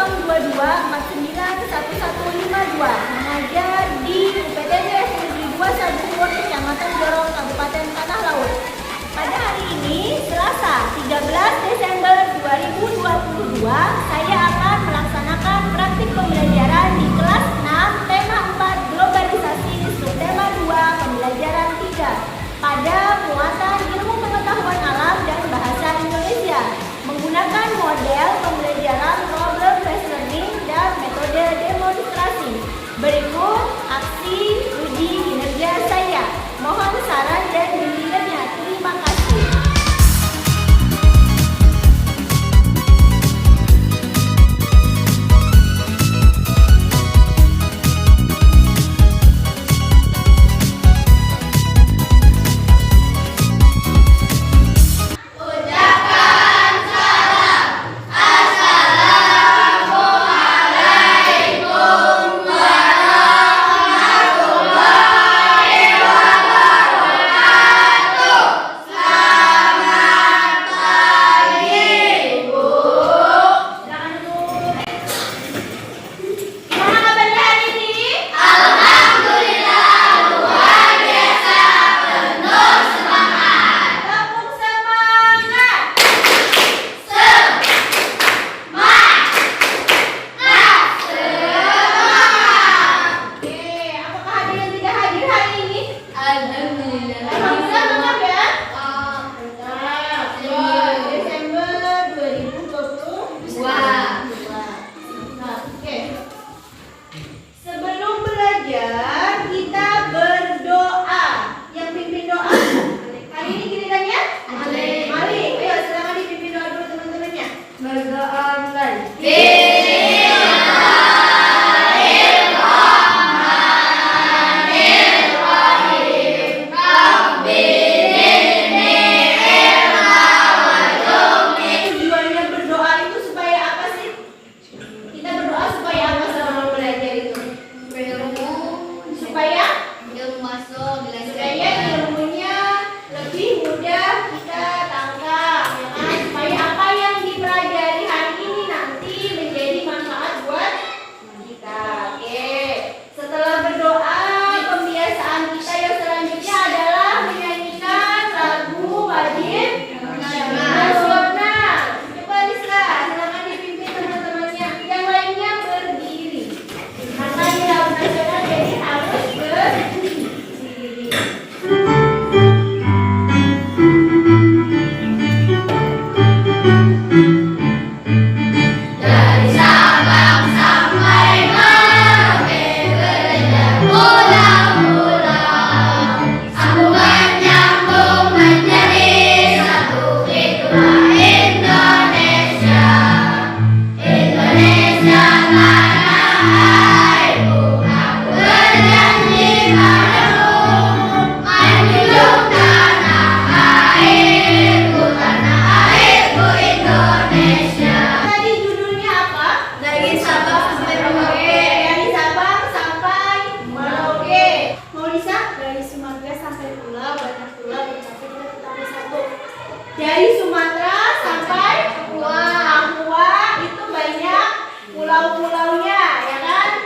022491152 mengajar di UPTN Negeri 2 Sabukun, Kecamatan Jorong, Kabupaten Tanah Laut. Pada hari ini, Selasa 13 Desember 2022, saya akan melaksanakan praktik pembelajaran di kelas 6, tema 4, globalisasi, subtema 2, pembelajaran 3, pada muatan ilmu pengetahuan alam dan bahasa Indonesia, menggunakan model pembelajaran problem-based learning dan metode demonstrasi. Berikut aksi uji kinerja saya. Mohon saran dan bimbingannya. Terima kasih. Dari Sumatera sampai Papua itu banyak pulau-pulaunya, ya kan?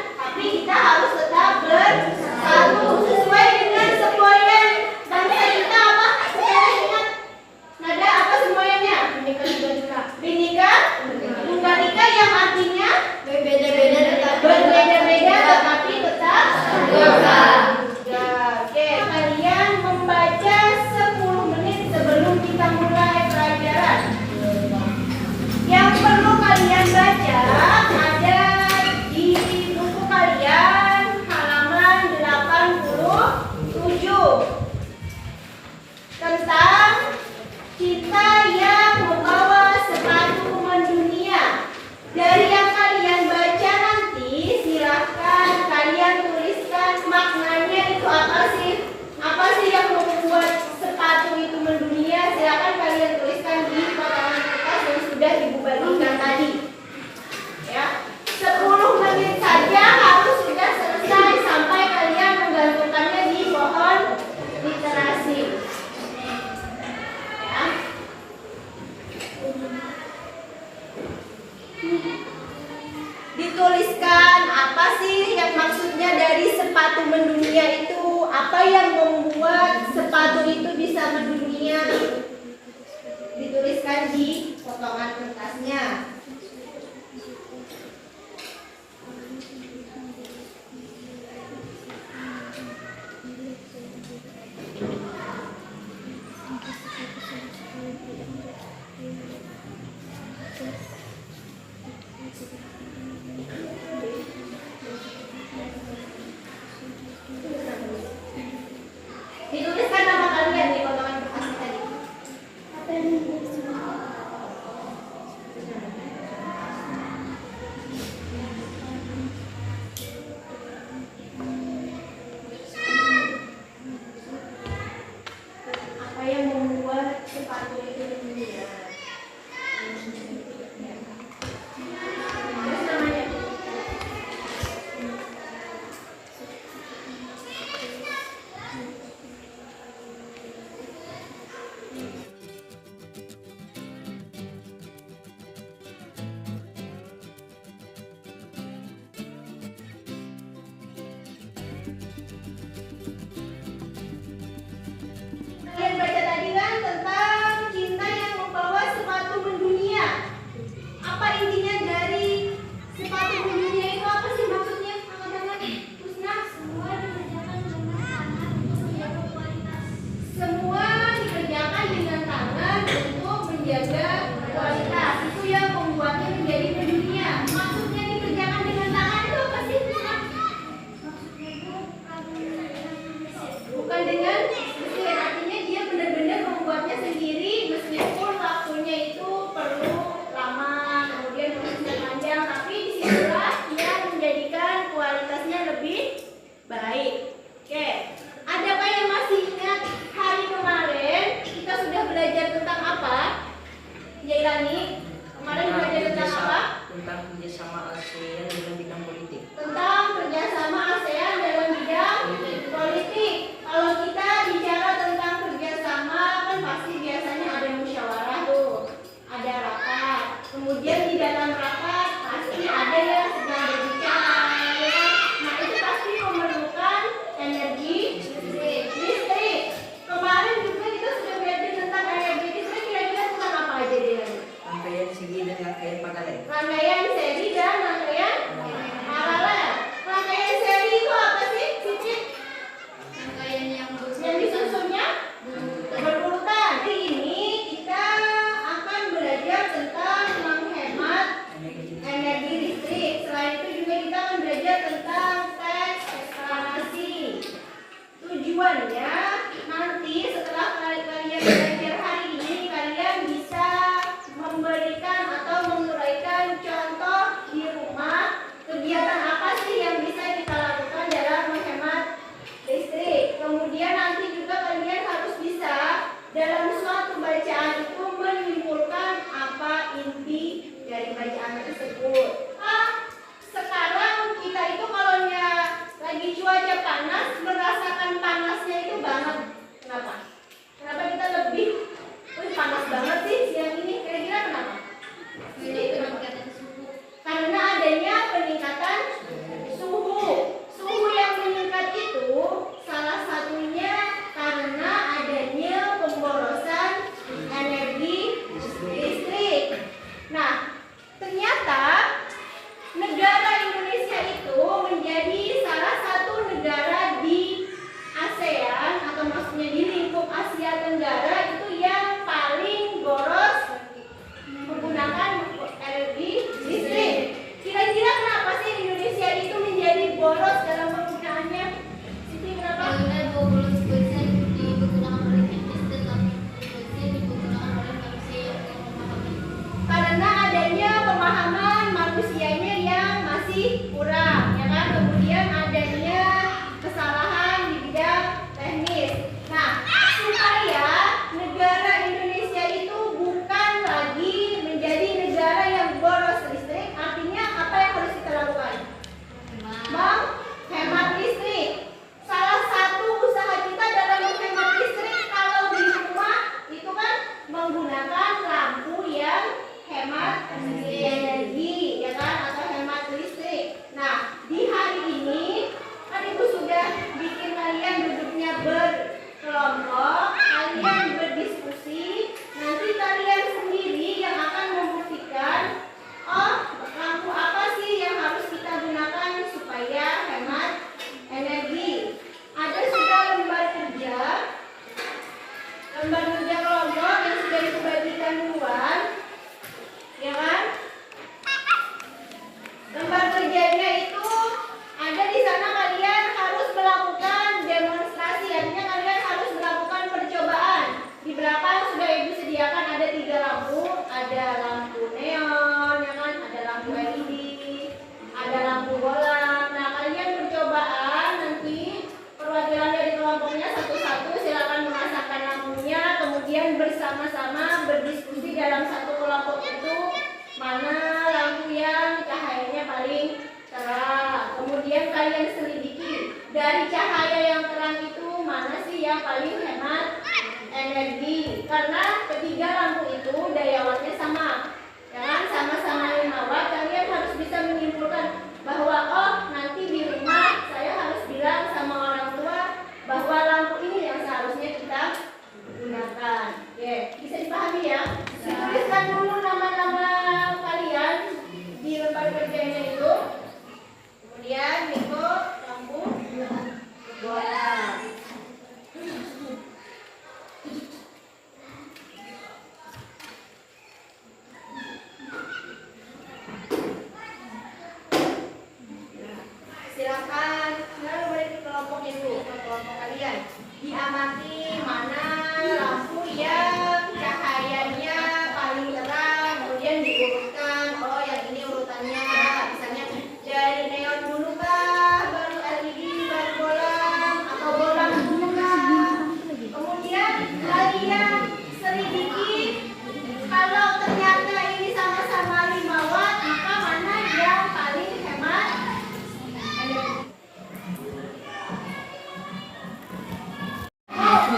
Tuliskan apa sih yang maksudnya dari sepatu mendunia itu? Apa yang membuat sepatu itu bisa mendunia? Dituliskan di potongan kertasnya. Dituliskan nama kalian di potongan kertasnya tadi. Apa yang membuat sepatu itu mendunia? Terus namanya. Kalian baca tadi kan tentang cinta yang membawa sepatu mendunia. Apa intinya dari sepatu mendunia itu apa sih maksudnya? Angkat-angkat. Husna, semua dikerjakan dengan tangan untuk menjaga kualitas. Semua dikerjakan dengan tangan untuk menjaga kualitas. Itu yang membuatnya menjadi mendunia. Maksudnya dikerjakan dengan tangan itu apa sih? Maksudnya itu bukan dengan mesin, artinya dia benar-benar membuatnya sendiri meskipun waktunya itu perlu lama, kemudian prosesnya panjang, tapi disitulah dia menjadikan kualitasnya lebih baik. Oke, adakah yang masih ingat hari kemarin kita sudah belajar tentang apa? Jailani, kemarin belajar tentang apa? Tentang kerjasama ASEAN dalam bidang politik. Tentang kerjasama ASEAN dalam bidang politik. Kalau kita bicara tentang kerjasama kan pasti biasanya ada musyawarah tuh, ada rapat. Kemudian di dalam rapat pasti ada yang sedang berbicara. Ya. Nah itu pasti memerlukan energi listrik. Kemarin juga kita sudah belajar tentang energi listrik. Kira-kira tentang apa aja dia? Rangkaian segi dan rangkaian paralel. Rangkaian seri dan rangkaian paralel. Rangkaian seri itu apa sih, Cici? Rangkaian yang Disusunnya berurutan. Hari ini kita akan belajar tentang menghemat energi listrik. Selain itu juga kita akan belajar tentang teks eksplanasi. Tujuannya nanti setelah kalian belajar hari ini, kalian bisa memberikan atau menguraikan contoh di rumah kegiatan apa sih yang bisa kita lakukan dalam menghemat listrik. Kemudian nanti juga kalian harus bisa dalam suatu bacaan itu menyimpulkan apa inti dari bacaan tersebut. Sekarang kita itu kalau lagi cuaca panas, merasakan panasnya itu banget. Kenapa? Kenapa kita lebih panas banget sih siang ini? Kira-kira kenapa? peningkatan suhu. Karena adanya peningkatan suhu. Suhu yang meningkat itu salah satunya karena adanya pemborosan energi listrik. Nah, ternyata negara Indonesia itu menjadi salah satu negara di ASEAN atau maksudnya di lingkup Asia Tenggara itu yang paling boros menggunakan energi listrik. Kira-kira kenapa sih Indonesia itu menjadi boros dalam penggunaannya? Siti, kenapa? Karena 20% digunakan oleh teknis dan 80% digunakan oleh manusia yang memahami. Karena adanya pemahaman manusianya yang masih kurang, ya kan? Kemudian adanya kesalahan di bidang teknis. Nah, supaya negara Indonesia itu bukan lagi menjadi negara yang boros listrik, artinya apa yang harus kita lakukan? Menghemat listrik. Salah satu usaha kita dalam menghemat listrik kalau di rumah itu kan menggunakan lampu yang hemat energi, ya kan, atau hemat listrik. dari cahaya yang terang itu mana sih yang paling hemat energi? Karena ketiga lampu itu daya wattnya sama, ya kan? Sama-sama 5 watt. Kalian harus bisa menyimpulkan bahwa oh nanti di rumah saya harus bilang sama orang tua bahwa lampu ini yang seharusnya kita gunakan. Oke, bisa dipahami ya? Tuliskan dulu nama-nama kalian di lembar kerjanya itu. Kemudian Niko lampu bola. Silakan, lalu balik ke kelompok itu, ke kelompok kalian. Diamati mana lampu yang cahayanya paling terang, kemudian diurutkan. Oh, yang ini urutannya, misalnya dari neon dulu kah, baru LED, baru bolam, atau bolam dulu kah? Kemudian kalian selidiki, kalau ternyata ini sama-sama 5 watt, maka mana yang paling hemat?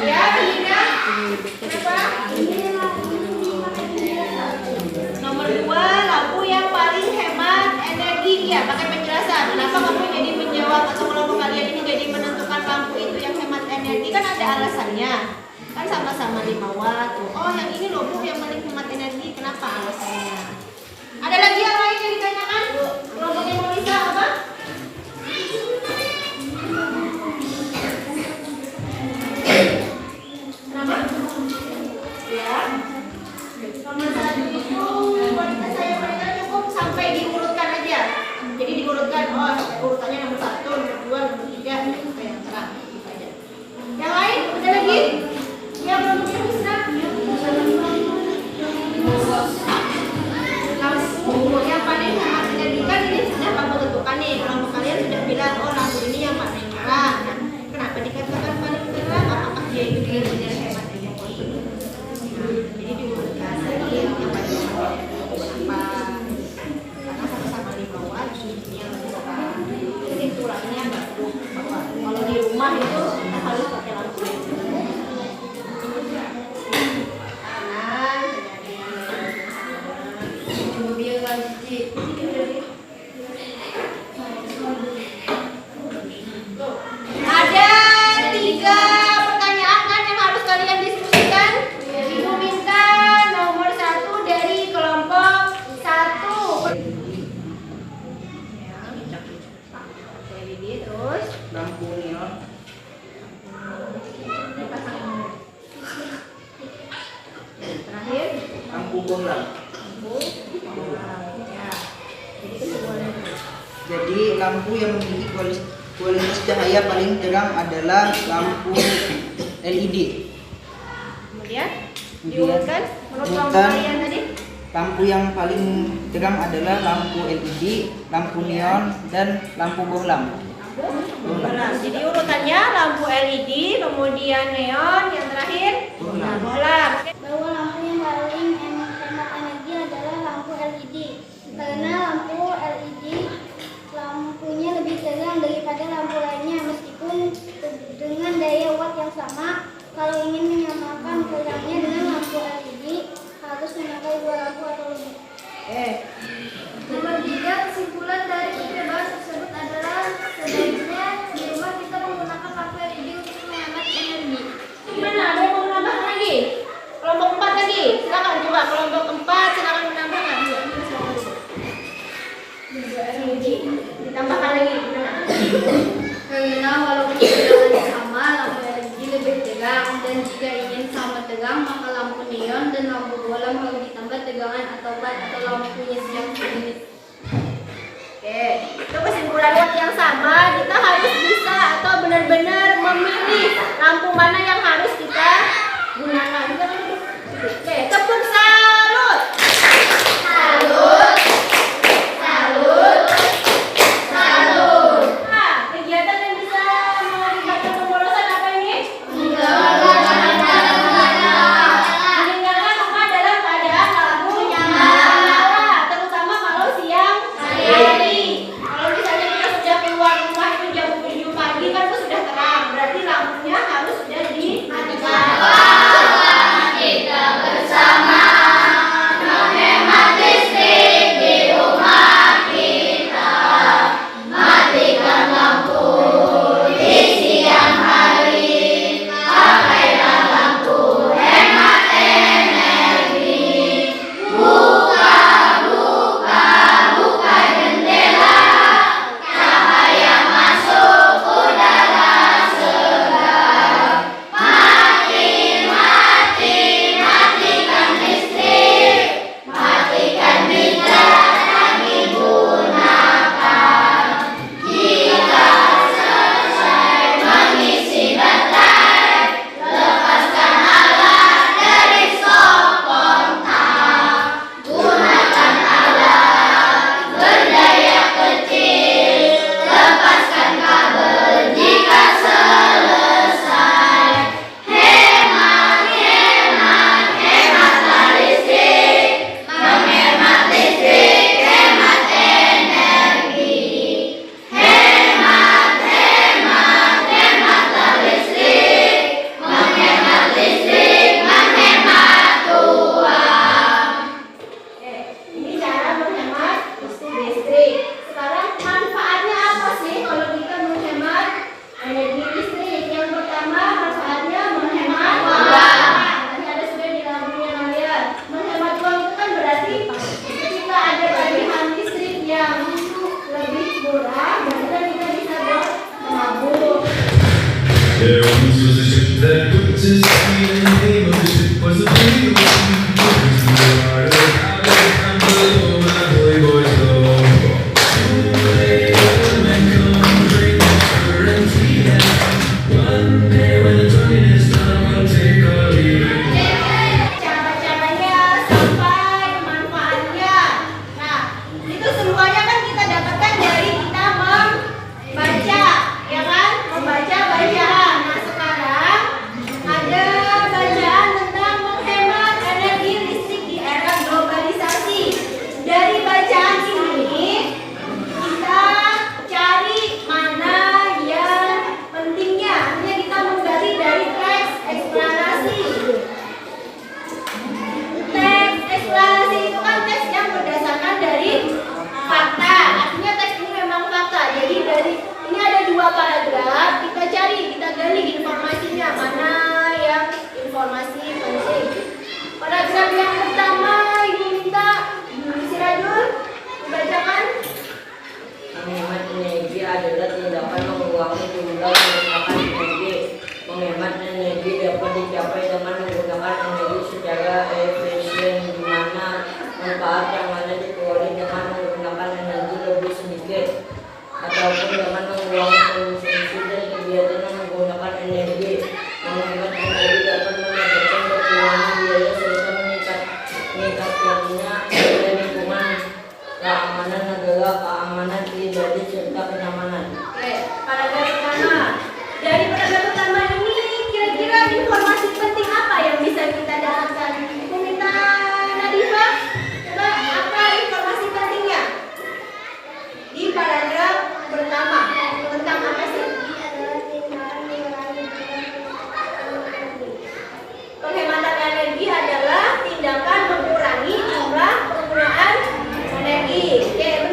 Ya, Lina. Kenapa? Nomor 2, lampu yang paling hemat energi. Ya, pakai penjelasan. Kenapa kamu jadi menjawab atau kelompok kalian ini jadi menentukan lampu itu yang hemat energi? Kan ada alasannya. Kan sama-sama 5 watt. Oh, yang ini loh Bu yang paling hemat energi. Kenapa alasannya? Ada lagi yang lain yang ditanyakan? Kelompoknya Melisa apa? Kenapa? Ya. Nomor 1 itu wanita saya mereka cukup sampai diurutkan aja. Jadi diurutkan, oh urutannya nomor 1, nomor 2, nomor 3, sampai yang terang. Gitu aja. Yang lain, ada lagi? Yang belum bisa? Lampu yang paling hemat energi kan ini sudah kamu tentukan nih. Kelompok kalian sudah bilang, oh lampu ini yang paling terang. Nah, kenapa dikatakan paling terang? Apakah dia itu benar-benar hemat energi? Jadi diurutkan lagi yang paling hemat energi kenapa? Karena sama-sama 5 watt, ini yang lebih terang. Jadi tulangnya nggak perlu bahwa kalau di rumah itu kita harus pakai lampu yang ada 3 pertanyaan kan yang harus kalian diskusikan. Ibu minta nomor 1 dari kelompok 1. LED terus Lampu neon. terakhir Lampu bohlam. ya. Jadi kesimpulannya Jadi lampu yang memiliki kualitas cahaya paling terang adalah lampu LED. kemudian diurutkan menurut kelompok Urutan kalian tadi. lampu yang paling terang adalah lampu LED, lampu neon, dan lampu bohlam. Bohlam. Jadi urutannya lampu LED, kemudian neon, yang terakhir bohlam. Bahwa lampu yang paling hemat energi adalah lampu LED. Karena lampu LED lampunya lebih terang daripada lampu lainnya meskipun dengan daya watt yang sama. Kalau ingin menyamakan terangnya dengan lampu LED harus memakai 2 lampu atau lebih. Nomor 3, kesimpulan dari percobaan tersebut adalah sebaiknya di rumah kita menggunakan lampu LED untuk menghemat energi. Gimana? Ada yang mau menambah lagi? Kelompok 4 lagi? Silakan coba kelompok 4 silakan menambah nggak? LED ditambahkan lagi. Karena walaupun tegangannya sama, lampu LED lebih terang dan jika ingin sama terang maka lampu neon dan lampu bohlam harus ditambah tegangan atau watt atau lampunya yang sejenis. Oke, itu kesimpulannya yang sama. Kita harus bisa atau benar-benar memilih lampu mana yang harus kita gunakan. Oke, tepuk salut. Salut. Salut. Salut. Nah, kegiatan yang bisa mengakibatkan pemborosan apa ini? Meninggalkan rumah dalam keadaan lampu nyala, terutama kalau siang hari. Kalau misalnya kita sudah keluar rumah itu jam 7 pagi kan There once was a ship that put to sea, and the name of the ship was the Freedom. Praise the Lord, how and below, my holy boys go. Men come, bring nectar and tea, and one day when the drawing is done, we'll take our leave. Cara-caranya sampai manfaatnya. Nah, itu semuanya kan kita dapatkan dari kita membaca, ya kan? Membaca bacaan. Nah, sekarang ada bacaan tentang menghemat energi listrik di era globalisasi. Dari bacaan ini kita cari mana yang pentingnya. Artinya kita menggali dari teks eksplanasi. Teks eksplanasi itu kan teks yang berdasarkan dari fakta. Artinya teks ini memang fakta. Jadi dari ini ada 2 paragraf, kita cari, kita gali informasinya mana yang informasi penting. Paragraf yang pertama ini minta Sirajul dibacakan. Menghemat energi adalah tindakan mengurangi jumlah menggunakan energi. Menghemat energi dapat dicapai dengan menggunakan energi secara efisien, di mana manfaat yang mana diperoleh dengan menggunakan energi lebih sedikit, ataupun dengan mengurangi konsumsi dan kegiatan yang menggunakan energi. Menghemat energi dapat menyebabkan berkurangnya biaya serta meningkatkannya nilai lingkungan. Keamanan adalah keamanan pribadi serta kenyamanan. Oke, paragraf pertama. Dari paragraf pertama ini kira-kira informasi penting apa yang bisa kita dapatkan? Aku minta Nadifa, coba apa informasi pentingnya? Di paragraf pertama tentang apa sih? Penghematan energi adalah tindakan mengurangi jumlah penggunaan energi. Oke,